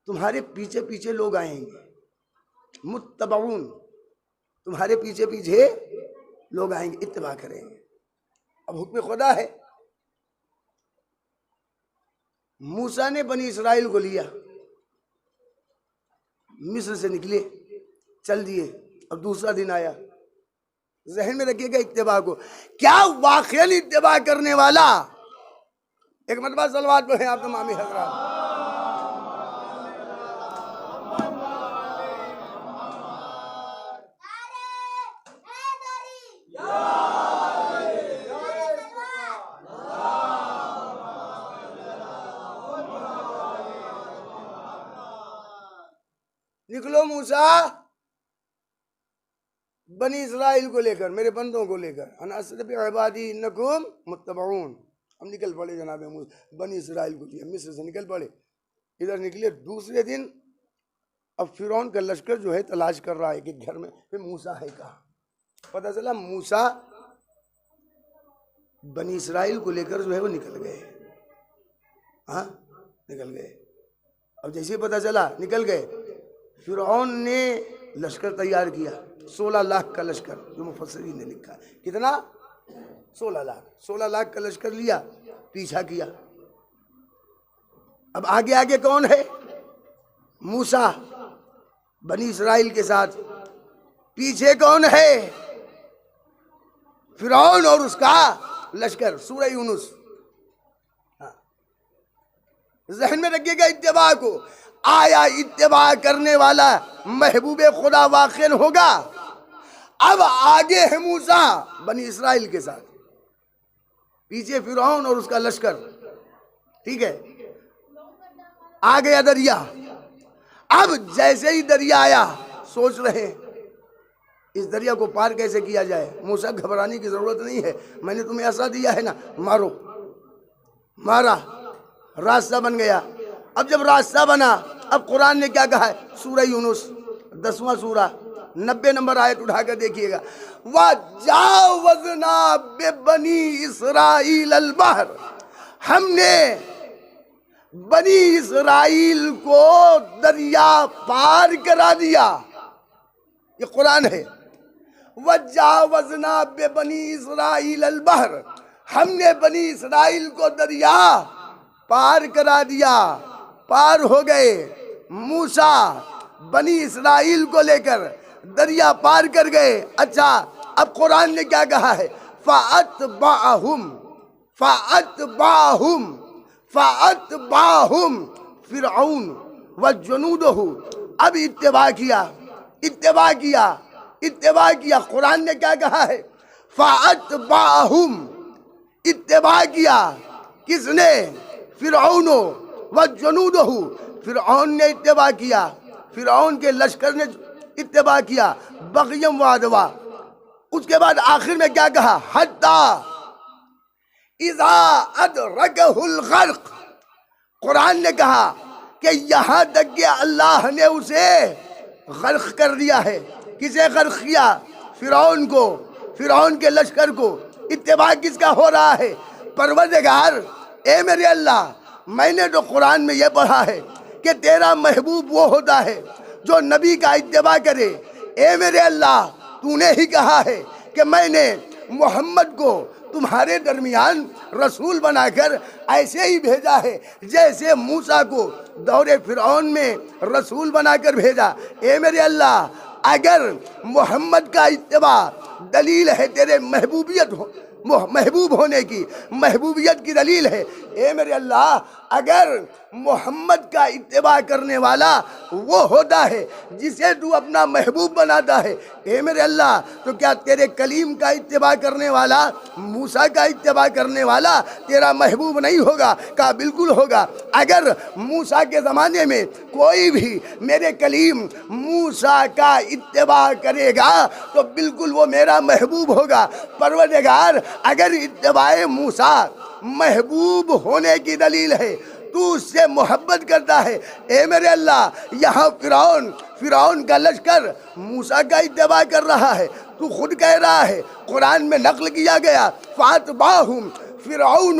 तुम्हारे पीछे पीछे लोग आएंगे। मुत्तबऊन, तुम्हारे पीछे पीछे लोग आएंगे, इत्तिबा करेंगे। अब हुक्म खुदा है। मूसा ने बनी इसराइल को लिया, मिस्र से निकले, चल दिए। अब दूसरा दिन आया। ज़हन में रखिएगा इत्तिबा को। क्या वाक़ईन इत्तिबा करने वाला, एक मरतबा सलवात पढ़े आप तमामी हज़रात। निकलो मूसा बनी इसराइल को लेकर, मेरे बंदों को लेकर। अन अस्रि बिइबादी इन्नकुम मुत्तबऊन। हम निकल पड़े जनाब मूसा, बनी इसराइल को लिए मिस्र से निकल पड़े। इधर निकले। दूसरे दिन अब फिरौन का लश्कर जो है तलाश कर रहा है कि घर में फिर मूसा है कहाँ। पता चला मूसा बनी इसराइल को लेकर जो है वो निकल गए। हाँ, निकल गए। अब जैसे ही पता चला निकल गए, फिरौन ने लश्कर तैयार किया। 16 लाख का लश्कर, जो मुफस्सिरीन ने लिखा है। कितना? 16 लाख। 16 लाख का लश्कर लिया, पीछा किया। अब आगे आगे कौन है? मूसा बनी इसराइल के साथ। पीछे कौन है? फिरौन और उसका लश्कर, सूरह यूनुस। ज़हन में रखिएगा इत्तिबा को। आया इत्तिबा करने वाला महबूब खुदा वाक़िअन होगा। अब आगे है मूसा बनी इसराइल के साथ, पीछे फिरौन और उसका लश्कर, ठीक है। आ गया दरिया। अब जैसे ही दरिया आया, सोच रहे हैं इस दरिया को पार कैसे किया जाए। मूसा घबराने की जरूरत नहीं है, मैंने तुम्हें ऐसा दिया है ना, मारो। मारा, रास्ता बन गया। अब जब रास्ता बना, अब कुरान ने क्या कहा है, सूरह यूनुस 10वां सूरा 90 नंबर आयत उठाकर देखिएगा। वजावजना बेबनी इसराइल अल बहर, हमने बनी इसराइल को दरिया पार करा दिया। ये कुरान है। वजावजना बेबनी इसराइल अल बहर, हमने बनी इसराइल को दरिया पार करा दिया। पार हो गए। मूसा बनी इसराइल को लेकर दरिया पार कर गए। अच्छा, अब कुरान ने क्या कहा है, फ़अतबाहुम फिरऔन व जुनूदहु। अब इत्तिबा किया। कुरान ने क्या कहा है, फ़अतबाहुम, इत्तिबा किया। किसने? फिरऔन व जुनूदहु, फिरऔन ने इत्तिबा किया, फिरऔन के लश्कर ने इत्तिबा किया, बग़यम व अदवा। उसके बाद आखिर में क्या कहा, हत्ता इज़ा अदरकहुल गर्क। कुरान ने कहा कि यहाँ तक कि अल्लाह ने उसे गर्क कर दिया है। किसे गर्क किया? फिरऔन को, फिरऔन के लश्कर को। इत्तिबा किसका हो रहा है? परवरदिगार, ए मेरे अल्लाह, मैंने तो कुरान में यह पढ़ा है कि तेरा महबूब वो होता है जो नबी का इत्तिबा करे। ए मेरे अल्लाह, तूने ही कहा है कि मैंने मोहम्मद को तुम्हारे दरमियान रसूल बनाकर ऐसे ही भेजा है जैसे मूसा को दौरे फिरौन में रसूल बनाकर भेजा। ए मेरे अल्लाह, अगर मोहम्मद का इत्तिबा दलील है तेरे महबूब होने की, महबूबियत की दलील है, ए मेरे अल्लाह, अगर मोहम्मद का इत्तिबा करने वाला वो होता है जिसे तू अपना महबूब बनाता है, ए मेरे अल्लाह, तो क्या तेरे कलीम का इत्तिबा करने वाला, मूसा का इत्तिबा करने वाला तेरा महबूब नहीं होगा? कहा बिल्कुल होगा। अगर मूसा के ज़माने में कोई भी मेरे कलीम मूसा का इत्तिबा करेगा तो बिल्कुल वो मेरा महबूब होगा। परवरदिगार, अगर इत्तिबाए मूसा महबूब होने की दलील है, तू उससे मोहब्बत करता है, ए मेरे अल्लाह, यहाँ फिरौन का लश्कर मूसा का इत्तिबा कर रहा है। तू खुद कह रहा है, कुरान में नकल किया गया, फ़अतबाहुम फिरऔन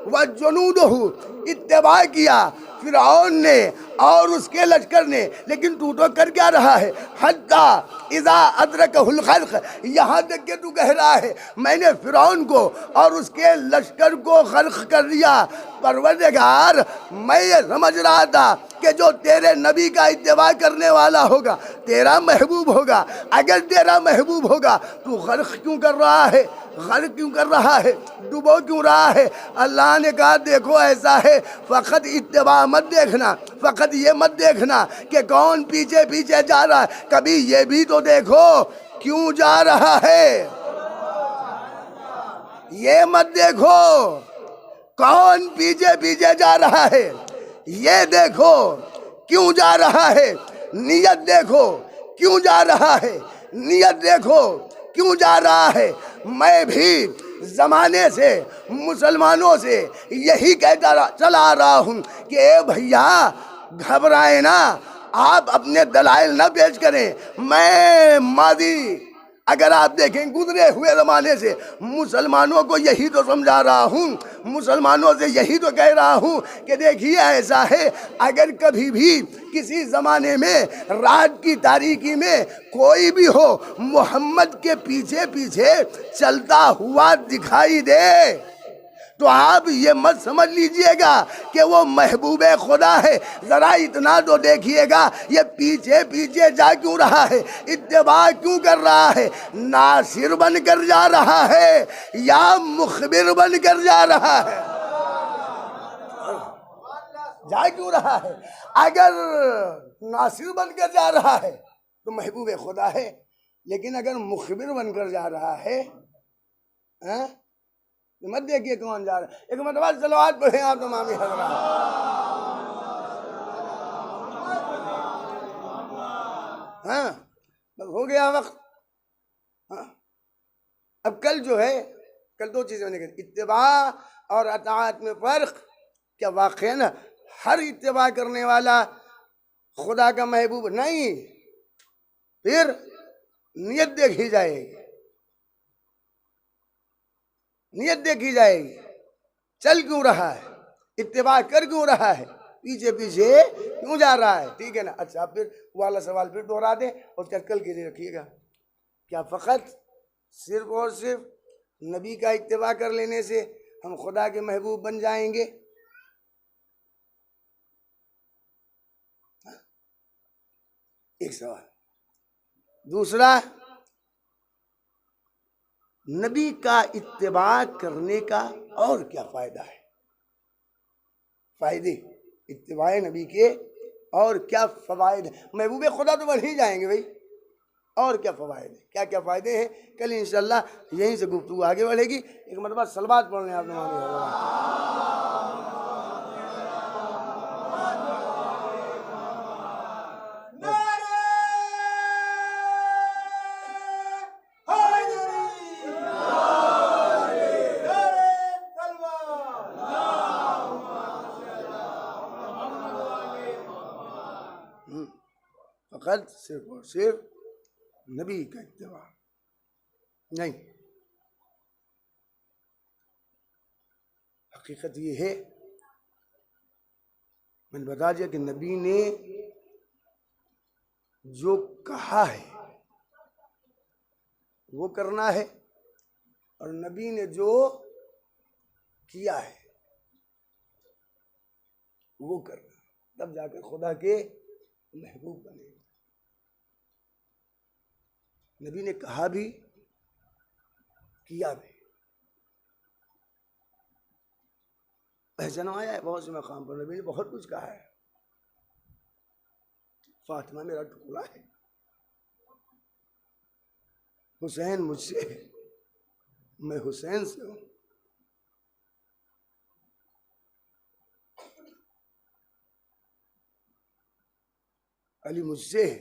व जुनूदहु, इत्तिबा किया फिरऔन ने और उसके लश्कर ने। लेकिन तू तो कर क्या रहा है, हत्ता इज़ा अदरकहुल गर्क, यहाँ तक के तू कह रहा है मैंने फिरौन को और उसके लश्कर को गर्क कर दिया। परवरदिगार, मैं ये समझ रहा था कि जो तेरे नबी का इत्तिबा करने वाला होगा तेरा महबूब होगा। अगर तेरा महबूब होगा तू गर्क क्यों कर रहा है, गर्क क्यों कर रहा है, डुबो क्यों रहा है? अल्लाह ने कहा देखो ऐसा है, फ़कत इत्तिबा मत देखना, फ़कत ये मत देखना कि कौन पीछे पीछे जा रहा है, कभी ये भी तो देखो क्यों जा रहा है। ये मत देखो कौन पीछे पीछे जा रहा है, ये देखो क्यों जा रहा है। नियत देखो क्यों जा रहा है, नियत देखो क्यों जा रहा है। मैं भी ज़माने से मुसलमानों से यही कहता चला आ रहा हूँ कि ए भैया, घबराए ना, आप अपने दलाइल ना पेश करें। मैं मादी, अगर आप देखें गुजरे हुए ज़माने से मुसलमानों को यही तो समझा रहा हूँ, मुसलमानों से यही तो कह रहा हूँ कि देखिए ऐसा है, अगर कभी भी किसी ज़माने में रात की तारीकी में कोई भी हो मोहम्मद के पीछे पीछे चलता हुआ दिखाई दे तो आप ये मत समझ लीजिएगा कि वो महबूब खुदा है। ज़रा इतना तो देखिएगा ये पीछे पीछे जा क्यों रहा है, इत्तिबा क्यों कर रहा है, नासिर बन कर जा रहा है या मुखबिर बन कर जा रहा है, जा क्यों रहा है। अगर नासिर बनकर जा रहा है तो महबूब खुदा है, लेकिन अगर मुखबिर बनकर जा रहा है तो मत देखिए कौन जा रहा है। एक मरतबा सलवात पढ़े आप तमामी हज़रात। हाँ बस हो गया वक्त। हाँ अब कल जो है, कल दो चीज़ें होने की, इत्तिबा और अताअत में फ़र्क। क्या वाक़ई हर इत्तिबा करने वाला खुदा का महबूब नहीं? फिर नियत देखी जाएगी, नियत देखी जाएगी, चल क्यों रहा है, इत्तिबा कर क्यों रहा है, पीछे पीछे क्यों जा रहा है। ठीक है ना। अच्छा फिर वाला सवाल फिर दोहरा दें और कल के लिए रखिएगा। क्या फ़कत सिर्फ और सिर्फ नबी का इत्तिबा कर लेने से हम खुदा के महबूब बन जाएंगे? एक सवाल। दूसरा, नबी का इत्तिबा करने का और क्या फ़ायदा है? फ़ायदे इत्तिबा नबी के और क्या फ़वाइद हैं? महबूब खुदा तो बन ही जाएंगे भाई, और क्या फ़वाइद हैं, क्या क्या फ़ायदे हैं? कल इंशाअल्लाह यहीं से गुफ्तगू आगे बढ़ेगी। एक मरतबा सलवात पढ़ने आप लोग। फ़कत सिर्फ और सिर्फ नबी का इत्तिबा नहीं। हकीकत ये है, मैंने बता दिया कि नबी ने जो कहा है वो करना है, और नबी ने जो किया है वो करना, तब जाकर खुदा के महबूब बने। नबी ने कहा भी किया भी। पहचाना आया है बहुत से मकाम पर नबी ने बहुत कुछ कहा है। फातिमा मेरा टुकड़ा है, हुसैन मुझसे है, मैं हुसैन से हूं। अली मुझसे है,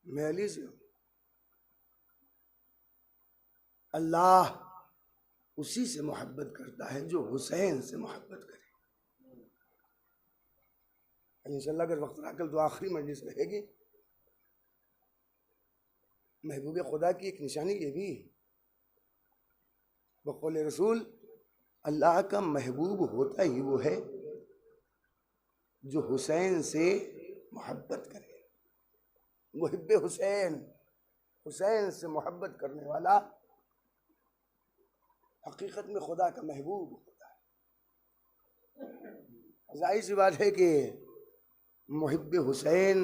मैं अली से हूं। अल्लाह उसी से मोहब्बत करता है जो हुसैन से मोहब्बत करे। इंशाअल्लाह अगर वक्त रहा कल तो आखिरी मजलिस रहेगी। महबूब खुदा की एक निशानी ये भी है, बक़ौल रसूल, अल्लाह का महबूब होता ही वो है जो हुसैन से मोहब्बत करे। मुहिब्बे हुसैन, हुसैन से मोहब्बत करने वाला हकीकत में खुदा का महबूब होता है। जाहिर सी बात है कि मुहिब्बे हुसैन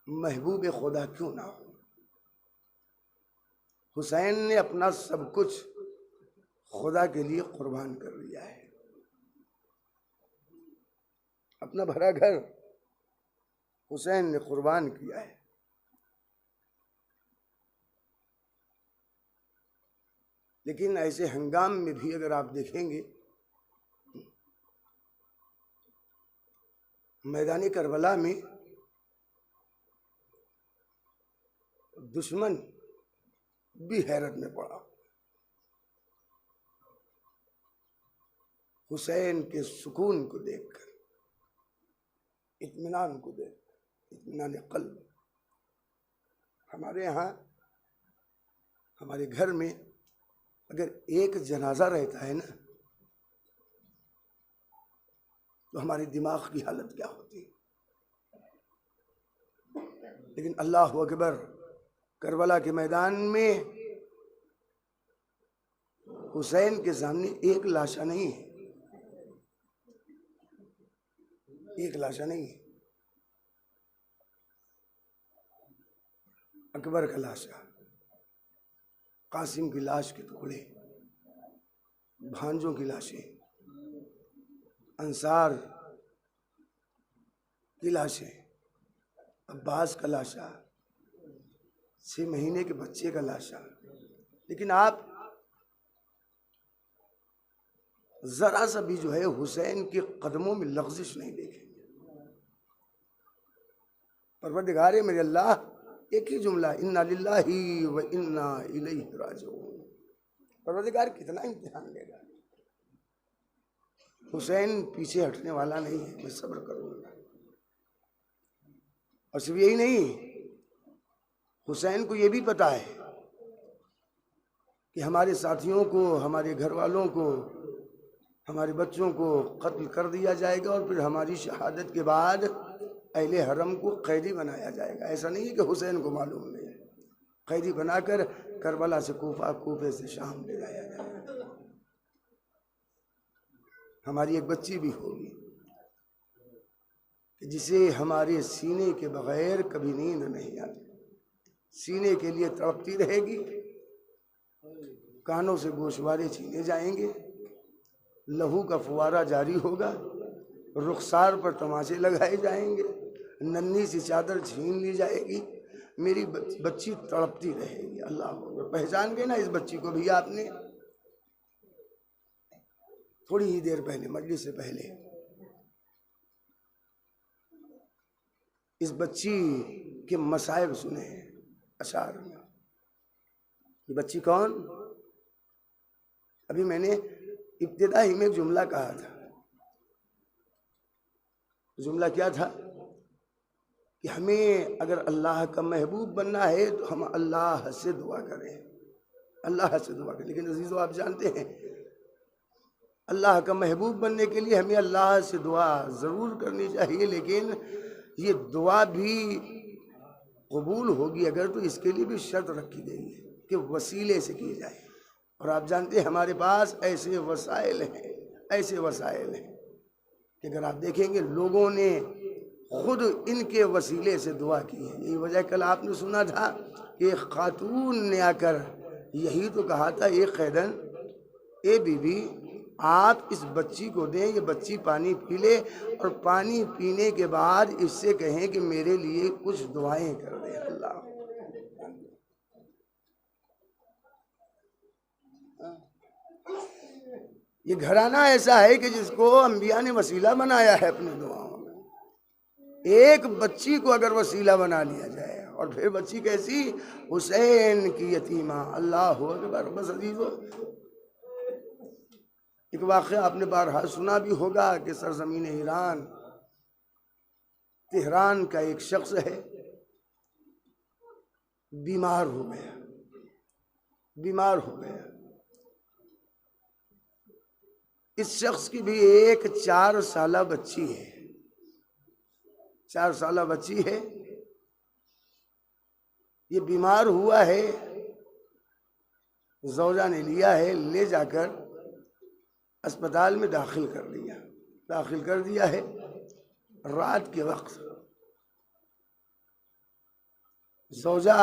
महबूब खुदा क्यों ना हो। हुसैन ने अपना सब कुछ खुदा के लिए कुर्बान कर दिया है। अपना भरा घर हुसैन ने कुर्बान किया है। लेकिन ऐसे हंगाम में भी अगर आप देखेंगे, मैदानी करबला में दुश्मन भी हैरत में पड़ा। हुसैन के सुकून को देखकर, इत्मीनान को देखकर, इत्मीनान क़ल्ब। हमारे यहाँ, हमारे घर में अगर एक जनाजा रहता है ना, तो हमारे दिमाग की हालत क्या होती है। लेकिन अल्लाह अकबर, करबला के मैदान में हुसैन के सामने एक लाशा नहीं है, एक लाशा नहीं है। अकबर का लाशा, कासिम की लाश के टुकड़े, भांजों की लाशें, अंसार की लाशें, अब्बास का लाशा, 6 महीने के बच्चे का लाशा। लेकिन आप जरा सा भी जो है हुसैन के कदमों में लग़ज़िश नहीं देखेंगे। परवरदिगार मेरे अल्लाह, एक ही जुमला, इन्ना लिल्लाहि व इन्ना इलैहि राजिऊन। परवरदिगार कितना इम्तिहान लेगा। हुसैन पीछे हटने वाला नहीं है, मैं सब्र करूँगा। और सिर्फ यही नहीं, हुसैन को ये भी पता है कि हमारे साथियों को, हमारे घर वालों को, हमारे बच्चों को कत्ल कर दिया जाएगा और फिर हमारी शहादत के बाद अहले हरम को कैदी बनाया जाएगा। ऐसा नहीं है कि हुसैन को मालूम नहीं, कैदी बनाकर करबला से कूफा, कूफे से शाम ले जाया जाएगा। हमारी एक बच्ची भी होगी कि जिसे हमारे सीने के बगैर कभी नींद नहीं आती, सीने के लिए तड़पती रहेगी, कानों से गोशवारे छीने जाएंगे, लहू का फुवारा जारी होगा, रुखसार पर तमाचे लगाए जाएंगे, नन्ही सी चादर छीन ली जाएगी, मेरी बच्ची तड़पती रहेगी। अल्लाह, पहचान गए ना इस बच्ची को भैया आपने? थोड़ी ही देर पहले, मजलिस से पहले, इस बच्ची के मसाइब सुने अशार में। ये बच्ची कौन? अभी मैंने इब्तिदा ही में एक जुमला कहा था। जुमला क्या था कि हमें अगर अल्लाह का महबूब बनना है तो हम अल्लाह से दुआ करें, अल्लाह से दुआ करें। लेकिन अजीज़ों, आप जानते हैं अल्लाह का महबूब बनने के लिए हमें अल्लाह से दुआ ज़रूर करनी चाहिए, लेकिन ये दुआ भी कबूल होगी अगर तो इसके लिए भी शर्त रखी गई है कि वसीले से की जाए। और आप जानते हैं हमारे पास ऐसे वसाइल हैं, ऐसे वसाइल हैं कि अगर आप देखेंगे लोगों ने खुद इनके वसीले से दुआ की है। यही वजह कल आपने सुना था कि एक खातून ने आकर यही तो कहा था, एक कैदन, ए बीबी आप इस बच्ची को दें, ये बच्ची पानी पी ले और पानी पीने के बाद इससे कहें कि मेरे लिए कुछ दुआएं कर दे। अल्लाह, ये घराना ऐसा है कि जिसको अंबिया ने वसीला बनाया है अपनी दुआओं में। एक बच्ची को अगर वसीला बना लिया जाए, और फिर बच्ची कैसी? हुसैन की यतीमा। अल्लाह अकबर। बस अजीजों, एक वाक़या आपने बारहा सुना भी होगा कि सरजमीन ईरान, तेहरान का एक शख्स है, बीमार हो गया, बीमार हो गया। इस शख्स की भी एक 4 साला बच्ची है, 4 साला बच्ची है। ये बीमार हुआ है, ज़ौजा ने लिया है, ले जाकर अस्पताल में दाखिल कर दिया है। रात के वक्त ज़ौजा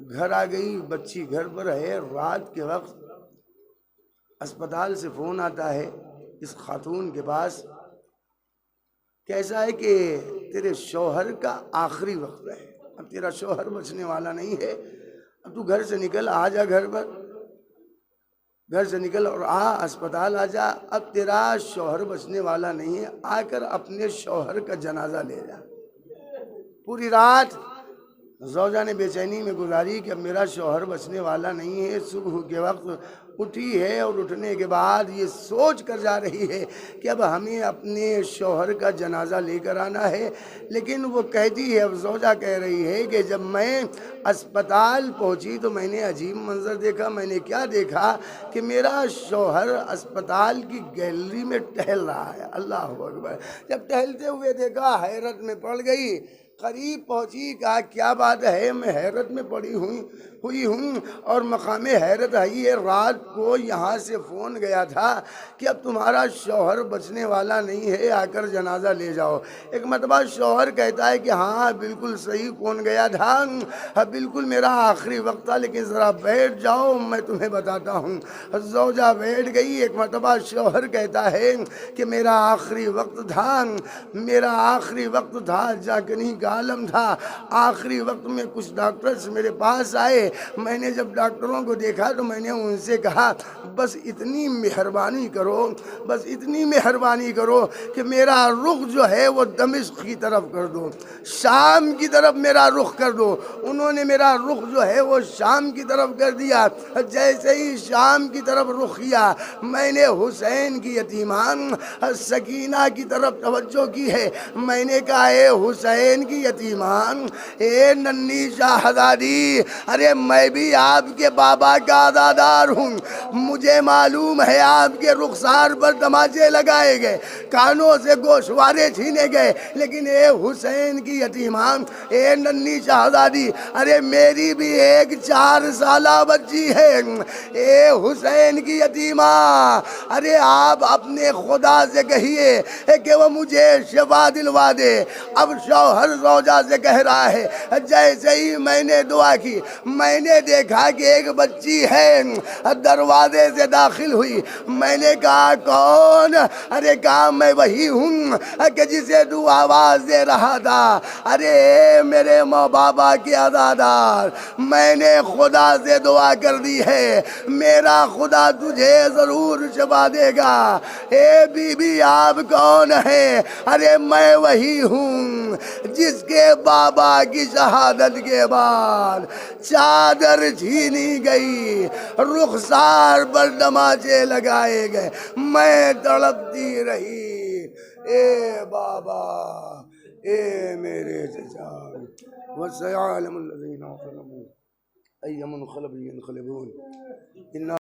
घर आ गई, बच्ची घर पर है। रात के वक्त अस्पताल से फ़ोन आता है इस खातून के पास, कैसा है कि तेरे शौहर का आखिरी वक्त है, अब तेरा शौहर बचने वाला नहीं है, अब तू घर से निकल, आ जा घर पर, घर से निकल और आ, अस्पताल आ जा, अब तेरा शौहर बचने वाला नहीं है, आकर अपने शौहर का जनाजा ले जा। पूरी रात ज़ौजा ने बेचैनी में गुजारी कि अब मेरा शौहर बचने वाला नहीं है। सुबह के वक्त उठी है और उठने के बाद ये सोच कर जा रही है कि अब हमें अपने शौहर का जनाजा लेकर आना है। लेकिन वो कहती है, अब ज़ौजा कह रही है कि जब मैं अस्पताल पहुंची तो मैंने अजीब मंजर देखा। मैंने क्या देखा कि मेरा शौहर अस्पताल की गैलरी में टहल रहा है। अल्लाह अकबर। जब टहलते हुए देखा, हैरत में पड़ गई। करीब पहुंची, कहा क्या बात है, मैं हैरत में पड़ी हुई हूँ और मकाम हैरत है ये, रात को यहाँ से फ़ोन गया था कि अब तुम्हारा शौहर बचने वाला नहीं है, आकर जनाजा ले जाओ। एक मरतबा शौहर कहता है कि हाँ बिल्कुल सही, फ़ोन गया था, हाँ बिल्कुल मेरा आखिरी वक्त था, लेकिन ज़रा बैठ जाओ मैं तुम्हें बताता हूँ। ज़ौजा बैठ गई। एक मरतबा शौहर कहता है कि मेरा आखिरी वक्त था, मेरा आखिरी वक्त था, जागनी का आलम था, आखिरी वक्त में कुछ डॉक्टर्स मेरे पास आए, मैंने जब डॉक्टरों को देखा तो मैंने उनसे कहा बस इतनी मेहरबानी करो, बस इतनी मेहरबानी करो कि मेरा रुख जो है वो दमिश्क की तरफ कर दो, शाम की तरफ मेरा रुख कर दो। उन्होंने मेरा रुख जो है वो शाम की तरफ कर दिया। जैसे ही शाम की तरफ रुख किया, मैंने हुसैन की यतीमान सकीना की तरफ तवज्जो की है। मैंने कहा ए हुसैन की यतीमान, ए नन्ही शाहजादी, अरे मैं भी आपके बाबा का अदादार हूँ, मुझे मालूम है आपके रुखसार पर तमाचे लगाए गए, कानों से गोशवारे छीने गए, लेकिन ए हुसैन की यतीमान, ए नन्ही शाहजादी, अरे मेरी भी एक 4 साला बच्ची है। ए हुसैन की यतीमा, अरे आप अपने खुदा से कहिए कि वो मुझे शिफा दिलवा दे। अब शौहर ज़ौजा से कह रहा है, जैसे ही मैंने दुआ की, मैंने देखा कि एक बच्ची है, दरवाजे से दाखिल हुई। मैंने कहा कौन? अरे कहा मैं वही हूँ कि जिसे तू आवाज़ दे रहा था। अरे मेरे माँ बाबा के अदादार, मैंने खुदा से दुआ कर दी है, मेरा खुदा तुझे ज़रूर शिफा देगा। ए बीबी आप कौन है? अरे मैं वही हूँ जिसके बाबा की शहादत के बाद चादर छीनी गई, रुखसार पर तमाचे लगाए गए, मैं तड़पती रही। ए बाबा, ए मेरे चचा, वसयअलमुल्लज़ीना ज़लमू अय्युमुल क़लबि यन्क़लिबून।